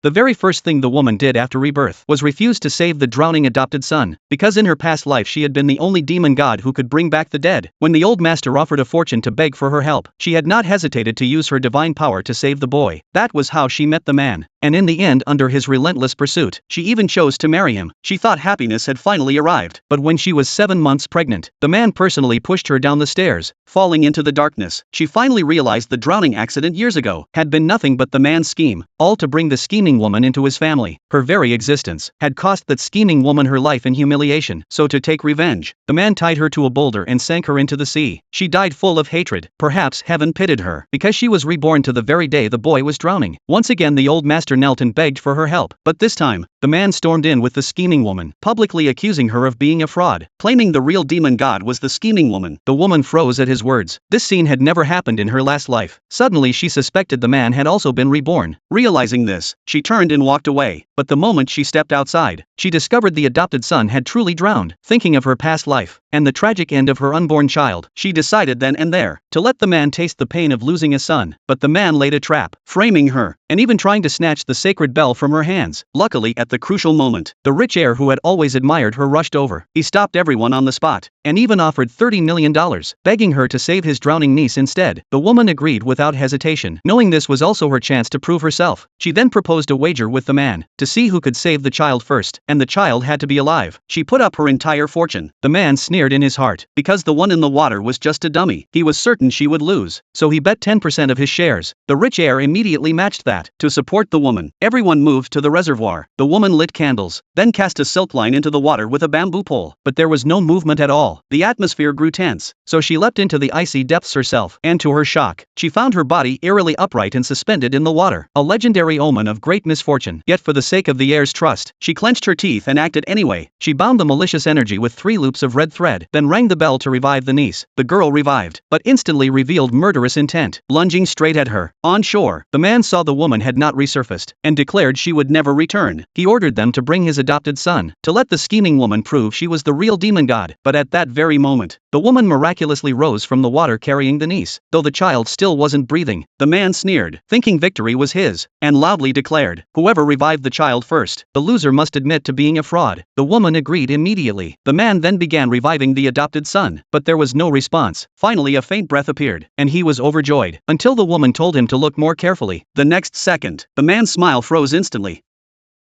The very first thing the woman did after rebirth was refuse to save the drowning adopted son, because in her past life she had been the only demon god who could bring back the dead. When the old master offered a fortune to beg for her help, she had not hesitated to use her divine power to save the boy. That was how she met the man. And in the end, under his relentless pursuit, she even chose to marry him. She thought happiness had finally arrived. But when she was 7 months pregnant, the man personally pushed her down the stairs, falling into the darkness. She finally realized the drowning accident years ago had been nothing but the man's scheme, all to bring the scheming woman into his family. Her very existence had cost that scheming woman her life in humiliation. So to take revenge, the man tied her to a boulder and sank her into the sea. She died full of hatred. Perhaps heaven pitied her, because she was reborn to the very day the boy was drowning. Once again the old master knelt and begged for her help. But this time, the man stormed in with the scheming woman, publicly accusing her of being a fraud, claiming the real demon god was the scheming woman. The woman froze at his words. This scene had never happened in her last life. Suddenly she suspected the man had also been reborn. Realizing this, she turned and walked away. But the moment she stepped outside, she discovered the adopted son had truly drowned. Thinking of her past life, and the tragic end of her unborn child, she decided then and there to let the man taste the pain of losing a son. But the man laid a trap, framing her, and even trying to snatch the sacred bell from her hands. Luckily, at the crucial moment, the rich heir who had always admired her rushed over. He stopped everyone on the spot, and even offered $30 million, begging her to save his drowning niece instead. The woman agreed without hesitation, knowing this was also her chance to prove herself. She then proposed a wager with the man, to see who could save the child first, and the child had to be alive. She put up her entire fortune. The man sneered in his heart, because the one in the water was just a dummy. He was certain she would lose, so he bet 10% of his shares. The rich heir immediately matched that. To support the woman, everyone moved to the reservoir. The woman lit candles, then cast a silk line into the water with a bamboo pole. But there was no movement at all. The atmosphere grew tense, so she leapt into the icy depths herself, and to her shock, she found her body eerily upright and suspended in the water. A legendary omen of great misfortune. Yet for the sake of the heir's trust, she clenched her teeth and acted anyway. She bound the malicious energy with 3 loops of red thread, then rang the bell to revive the niece. The girl revived, but instantly revealed murderous intent, lunging straight at her. On shore, the man saw the woman had not resurfaced, and declared she would never return. He ordered them to bring his adopted son, to let the scheming woman prove she was the real demon god. But at that very moment, the woman miraculously rose from the water carrying the niece, though the child still wasn't breathing. The man sneered, thinking victory was his, and loudly declared, whoever revived the child first, the loser must admit to being a fraud. The woman agreed immediately. The man then began reviving the adopted son, but there was no response. Finally a faint breath appeared, and he was overjoyed, until the woman told him to look more carefully. The next second, the man's smile froze instantly.